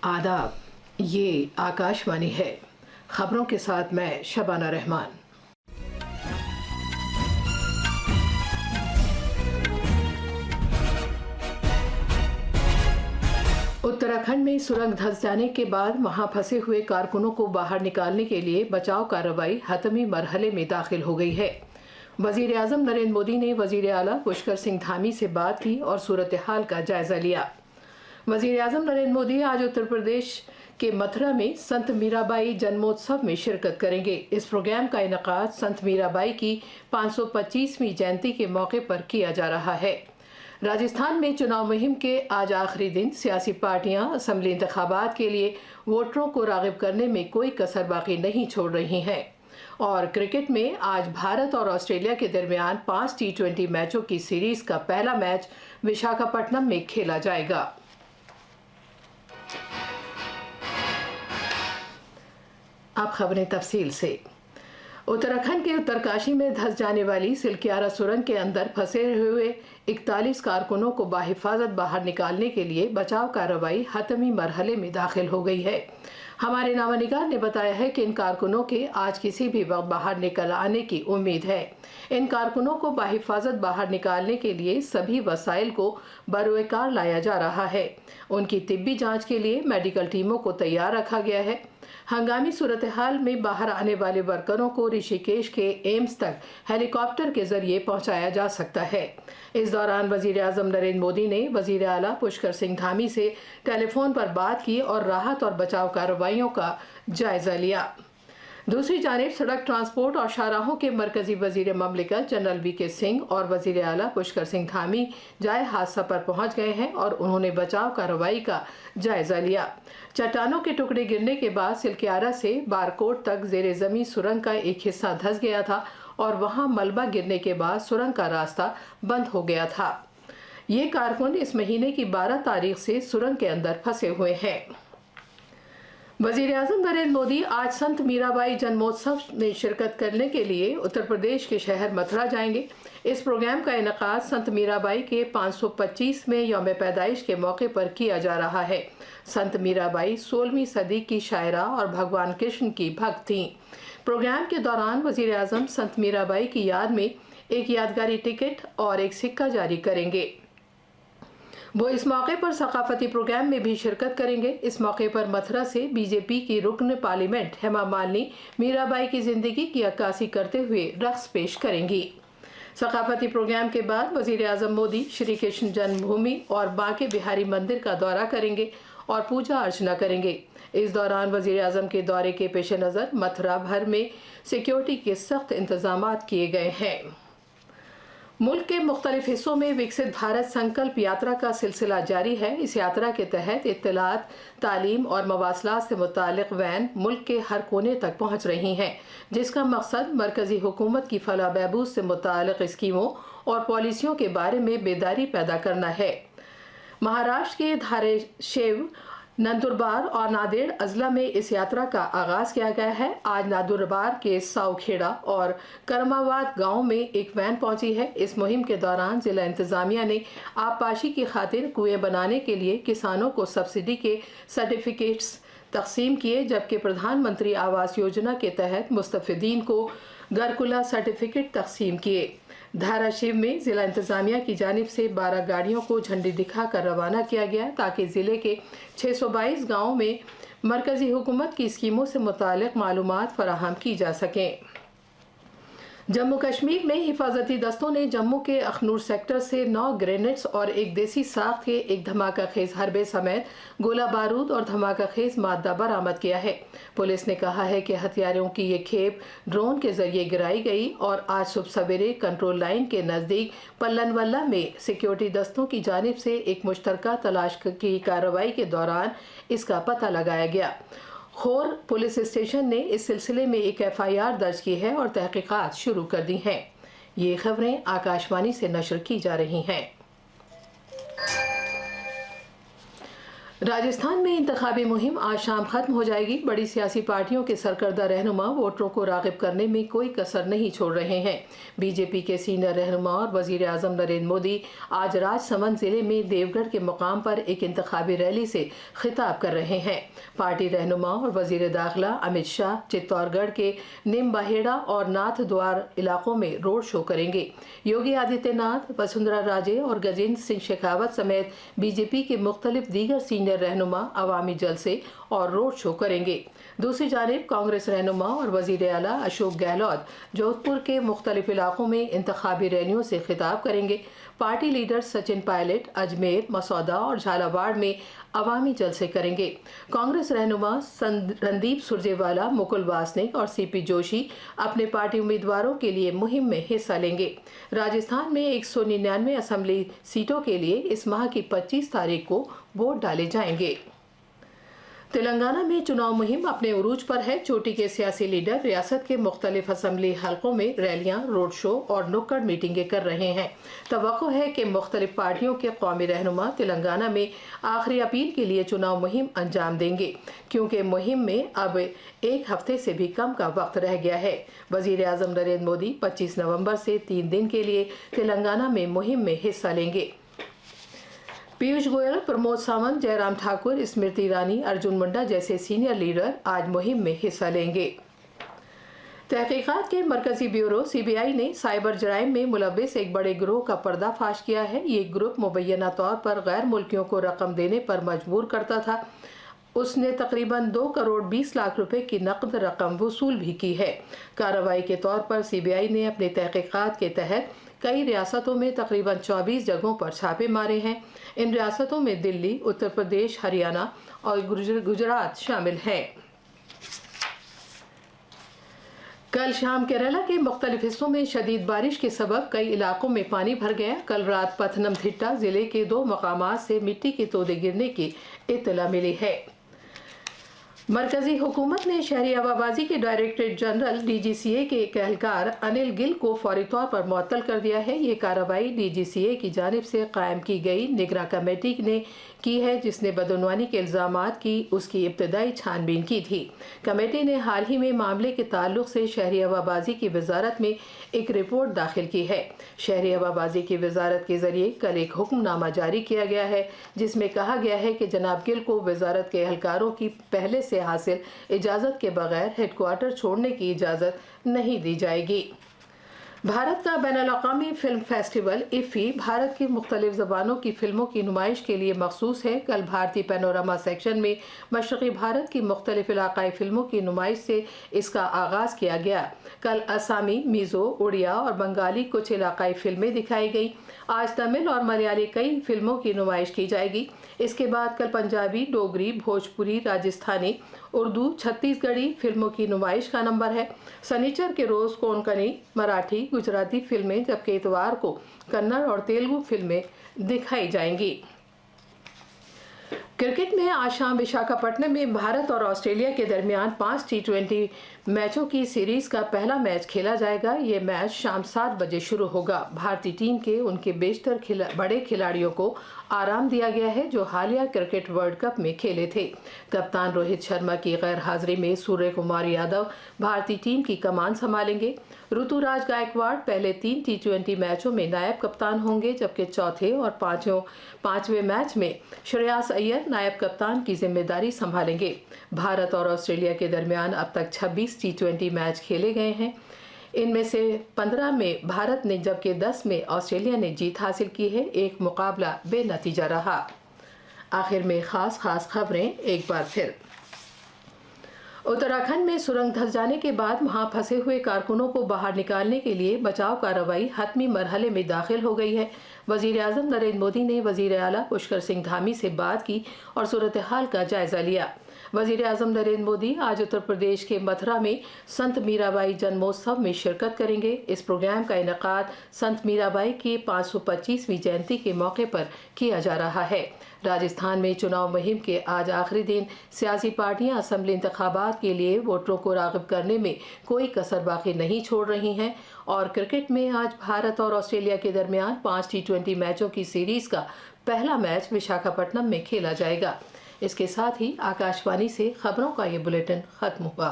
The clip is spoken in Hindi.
आदाब, ये आकाशवाणी है। खबरों के साथ मैं शबाना रहमान। उत्तराखंड में सुरंग धंस जाने के बाद वहां फंसे हुए कारकुनों को बाहर निकालने के लिए बचाव कार्रवाई हतमी मरहले में दाखिल हो गई है। वजीर आजम नरेंद्र मोदी ने वजीर आला पुष्कर सिंह धामी से बात की और सूरत हाल का जायजा लिया। वजीर आजम नरेंद्र मोदी आज उत्तर प्रदेश के मथुरा में संत मीराबाई जन्मोत्सव में शिरकत करेंगे। इस प्रोग्राम का इनेकाद संत मीराबाई की 525वीं जयंती के मौके पर किया जा रहा है। राजस्थान में चुनाव मुहिम के आज आखिरी दिन सियासी पार्टियां असेंबली इंतखाबात के लिए वोटरों को राग़िब करने में कोई कसर बाकी नहीं छोड़ रही हैं। और क्रिकेट में आज भारत और ऑस्ट्रेलिया के दरमियान 5 T20 मैचों की सीरीज का पहला मैच विशाखापट्टनम में खेला जाएगा। अब खबरें तफसील से। उत्तराखंड के उत्तरकाशी में धंस जाने वाली सिलक्यारा सुरंग के अंदर फंसे हुए 41 कारकुनों को बाहिफाजत बाहर निकालने के लिए बचाव कार्रवाई हतमी मरहले में दाखिल हो गई है। हमारे नामानिगार ने बताया है कि इन कारकुनों के आज किसी भी वक्त बाहर निकल आने की उम्मीद है। इन कारकुनों को बाहिफाजत बाहर निकालने के लिए सभी वसाइल को बरोएकार लाया जा रहा है। उनकी तिब्बी जांच के लिए मेडिकल टीमों को तैयार रखा गया है। हंगामी सूरत हाल में बाहर आने वाले वर्करों को ऋषिकेश के एम्स तक हेलीकॉप्टर के जरिए पहुंचाया जा सकता है। इस दौरान वजीर आजम नरेंद्र मोदी ने वजीर आला पुष्कर सिंह धामी से टेलीफोन पर बात की और राहत और बचाव कार्रवाइयों का जायजा लिया। दूसरी जानिब सड़क ट्रांसपोर्ट और शाहराहों के मरकजी वजीर ममलिकत जनरल वीके सिंह और वजीर आला पुष्कर सिंह धामी जाए हादसा पर पहुंच गए हैं और उन्होंने बचाव कार्रवाई का जायजा लिया। चट्टानों के टुकड़े गिरने के बाद सिलक्यारा से बारकोट तक जेर जमीन सुरंग का एक हिस्सा धंस गया था और वहां मलबा गिरने के बाद सुरंग का रास्ता बंद हो गया था। ये कारकुन इस महीने की 12 तारीख से सुरंग के अंदर फंसे हुए हैं। वजीर आजम नरेंद्र मोदी आज संत मीराबाई जन्मोत्सव में शिरकत करने के लिए उत्तर प्रदेश के शहर मथुरा जाएंगे। इस प्रोग्राम का इनेकाद संत मीराबाई के 525वें यौम पैदाइश के मौके पर किया जा रहा है। संत मीराबाई 16वीं सदी की शायरा और भगवान कृष्ण की भक्त थीं। प्रोग्राम के दौरान वजीर आजम संत मीराबाई की याद में एक यादगारी टिकट और एक सिक्का जारी करेंगे। वो इस मौके पर सकाफती प्रोग्राम में भी शिरकत करेंगे। इस मौके पर मथुरा से बीजेपी की रुकन पार्लियामेंट हेमा मालिनी मीराबाई की जिंदगी की अक्कासी करते हुए रक्स पेश करेंगी। सकाफती प्रोग्राम के बाद वजीर आजम मोदी श्री कृष्ण जन्मभूमि और बांके बिहारी मंदिर का दौरा करेंगे और पूजा अर्चना करेंगे। इस दौरान वजीर आजम के दौरे के पेश नज़र मथुरा भर में सिक्योरिटी के सख्त इंतजाम किए गए हैं। मुल्क के मुख्तलिफ हिस्सों में विकसित भारत संकल्प यात्रा का सिलसिला जारी है। इस यात्रा के तहत इत्तलात, तालीम और मवासलात से मुतालिक वैन मुल्क के हर कोने तक पहुँच रही हैं, जिसका मकसद मरकजी हुकूमत की फलाह बहबूद से मुतालिक स्कीमों और पॉलिसियों के बारे में बेदारी पैदा करना है। महाराष्ट्र के धाराशिव, नंदुरबार और नांदेड़ अजला में इस यात्रा का आगाज किया गया है। आज नंदुरबार के सावखेड़ा और करमावाद गांव में एक वैन पहुंची है। इस मुहिम के दौरान जिला इंतजामिया ने आबपाशी की खातिर कुएं बनाने के लिए किसानों को सब्सिडी के सर्टिफिकेट्स तकसीम किए, जबकि प्रधानमंत्री आवास योजना के तहत मुस्तफिदीन को घरकुला सर्टिफिकेट तकसीम किए। धाराशिव में जिला इंतजामिया की जानिब से 12 गाड़ियों को झंडी दिखाकर रवाना किया गया ताकि जिले के 622 गाँवों में मरकजी हुकूमत की स्कीमों से मुतालिक मालूमात फराहम की जा सकें। जम्मू कश्मीर में हिफाजती दस्तों ने जम्मू के अखनूर सेक्टर से 9 ग्रेनेड्स और एक देसी साख के एक धमाका खेज हरबे समेत गोला बारूद और धमाका खेज मादा बरामद किया है। पुलिस ने कहा है कि हथियारों की ये खेप ड्रोन के जरिए गिराई गई और आज सुबह सवेरे कंट्रोल लाइन के नज़दीक पल्लनवल्ला में सिक्योरिटी दस्तों की जानिब से एक मुश्तरका तलाश की कार्रवाई के दौरान इसका पता लगाया गया। खोर पुलिस स्टेशन ने इस सिलसिले में एक FIR दर्ज की है और तहकीकात शुरू कर दी हैं। ये खबरें आकाशवाणी से नशर की जा रही हैं। राजस्थान में इंतखाबी मुहिम आज शाम खत्म हो जाएगी। बड़ी सियासी पार्टियों के सरकर्दा रहनुमा वोटरों को राग़िब करने में कोई कसर नहीं छोड़ रहे हैं। बीजेपी के सीनियर रहनुमा और वजीर आज़म नरेंद्र मोदी आज राजसमंद जिले में देवगढ़ के मुकाम पर एक इंतखाबी रैली से खिताब कर रहे हैं। पार्टी रहनुमा और वजीर दाखिला अमित शाह चित्तौड़गढ़ के निमबहेड़ा और नाथद्वार इलाकों में रोड शो करेंगे। योगी आदित्यनाथ, वसुंधरा राजे और गजेंद्र सिंह शेखावत समेत बीजेपी के मुख्तलिफ दीगर सीनियर रहनुमा अवामी जलसे और रोड शो करेंगे। दूसरी जानिब कांग्रेस रहनुमा और वजीर आला अशोक गहलोत जोधपुर के मुख्तलिफ इलाकों में इंतखाबी रैलियों से खिताब करेंगे। पार्टी लीडर सचिन पायलट अजमेर, मसौदा और झालावाड़ में अवामी जलसे करेंगे। कांग्रेस रहनुमा रणदीप सुरजेवाला, मुकुल वासनिक और सीपी जोशी अपने पार्टी उम्मीदवारों के लिए मुहिम में हिस्सा लेंगे। राजस्थान में 199 असेंबली सीटों के लिए इस माह की 25 तारीख को वोट डाले जाएंगे। तेलंगाना में चुनाव मुहिम अपने उरूज पर है। चोटी के सियासी लीडर रियासत के मुख्तलिफ असेंबली हलकों में रैलियां, रोड शो और नुक्कड़ मीटिंगें कर रहे हैं। तवक्को है कि मुख्तलिफ पार्टियों के कौमी रहनुमा तेलंगाना में आखिरी अपील के लिए चुनाव मुहिम अंजाम देंगे, क्योंकि मुहिम में अब एक हफ्ते से भी कम का वक्त रह गया है। वजीर आज़म नरेंद्र मोदी 25 नवंबर से 3 दिन के लिए तेलंगाना में मुहिम में हिस्सा लेंगे। पीयूष गोयल, प्रमोद सावंत, जयराम ठाकुर, स्मृति ईरानी, अर्जुन मुंडा जैसे सीनियर लीडर आज मुहिम में हिस्सा लेंगे। तहकीकात के मरकजी ब्यूरो सीबीआई ने साइबर जराइम में मुलव्विस एक बड़े गिरोह का पर्दाफाश किया है। ये ग्रुप मुबैना तौर पर गैर मुल्कियों को रकम देने पर मजबूर करता था। उसने तकरीबन 2 करोड़ 20 लाख रुपए की नकद रकम वसूल भी की है। कार्रवाई के तौर पर सीबीआई ने अपने तहकीकात के तहत कई रियासतों में तकरीबन 24 जगहों पर छापे मारे हैं। इन रियासतों में दिल्ली, उत्तर प्रदेश, हरियाणा और गुजरात शामिल हैं। कल शाम केरला के मुख्तलिफ हिस्सों में शदीद बारिश के सबब कई इलाकों में पानी भर गया। कल रात पथनमथिट्टा जिले के 2 मकामात से मिट्टी के तोदे गिरने की इत्तला मिली है। मरकजी हुकूमत ने शहरी हवाबाजी के डायरेक्टर जनरल DGCA के एक एहलकार अनिल गिल को फौरी तौर पर मुअत्तल कर दिया है। ये कार्रवाई DGCA की जानिब से कायम की गई निगरां कमेटी ने की है, जिसने बदउनवानी के इल्ज़ामात की उसकी इब्तदाई छानबीन की थी। कमेटी ने हाल ही में मामले के ताल्लुक से शहरी हवाबाजी की वजारत में एक रिपोर्ट दाखिल की है। शहरी हवाबाजी की वजारत के जरिए कल एक हुक्मनामा जारी किया गया है, जिसमें कहा गया है कि जनाब गिल को वजारत के एहलकारों की पहले से हासिल इजाज़त के बगैर हेडक्वार्टर छोड़ने की इजाज़त नहीं दी जाएगी। भारत का बैनुल-अक़वामी फिल्म फेस्टिवल इफ़ी भारत की मुख्तलिफ ज़बानों की फ़िल्मों की नुमाइश के लिए मखसूस है। कल भारतीय पैनोरमा सेक्शन में मशरक़ी भारत की मुख्तलिफ इलाक़ाई फ़िल्मों की नुमाइश से इसका आगाज़ किया गया। कल असामी, मिज़ो, उड़िया और बंगाली कुछ इलाक़ाई फ़िल्में दिखाई गई। आज तमिल और मलयाली कई फ़िल्मों की नुमाइश की जाएगी। इसके बाद कल पंजाबी, डोगरी, भोजपुरी, राजस्थानी, उर्दू, छत्तीसगढ़ी फिल्मों की नुमाइश का नंबर है। शनिचर के रोज़ कोंकणी, मराठी, गुजराती फिल्में, जबकि इतवार को कन्नड़ और तेलुगु फिल्में दिखाई जाएंगी। क्रिकेट में आज शाम विशाखापट्टनम में भारत और ऑस्ट्रेलिया के दरमियान 5 T20 मैचों की सीरीज का पहला मैच खेला जाएगा। ये मैच शाम 7 बजे शुरू होगा। भारतीय टीम के उनके बेशतर बड़े खिलाड़ियों को आराम दिया गया है, जो हालिया क्रिकेट वर्ल्ड कप में खेले थे। कप्तान रोहित शर्मा की गैर हाजिरी में सूर्य कुमार यादव भारतीय टीम की कमान संभालेंगे। ऋतुराज गायकवाड़ पहले 3 T20 मैचों में नायब कप्तान होंगे, जबकि चौथे और पांचवें मैच में श्रेयस अय्यर नायब कप्तान की जिम्मेदारी संभालेंगे। भारत और ऑस्ट्रेलिया के दरमियान अब तक 26 T20 मैच खेले गए हैं। इनमें से 15 में भारत ने, जबकि 10 में ऑस्ट्रेलिया ने जीत हासिल की है। एक मुकाबला बेनतीजा रहा। आखिर में खास खबरें एक बार फिर। उत्तराखंड में सुरंग धंस जाने के बाद वहां फंसे हुए कारकुनों को बाहर निकालने के लिए बचाव कार्रवाई हतमी मरहले में दाखिल हो गई है। वजीर आज़म नरेंद्र मोदी ने वजीर आला पुष्कर सिंह धामी से बात की और सूरत हाल का जायजा लिया। वजीर आज़म नरेंद्र मोदी आज उत्तर प्रदेश के मथुरा में संत मीराबाई जन्मोत्सव में शिरकत करेंगे। इस प्रोग्राम का इनेकाद संत मीराबाई की 525वीं जयंती के मौके पर किया जा रहा है। राजस्थान में चुनाव मुहिम के आज आखिरी दिन सियासी पार्टियां असेंबली इंतखाबात के लिए वोटरों को राग़िब करने में कोई कसर बाकी नहीं छोड़ रही हैं। और क्रिकेट में आज भारत और ऑस्ट्रेलिया के दरमियान 5 T20 मैचों की सीरीज का पहला मैच विशाखापट्टनम में खेला जाएगा। इसके साथ ही आकाशवाणी से खबरों का ये बुलेटिन खत्म हुआ।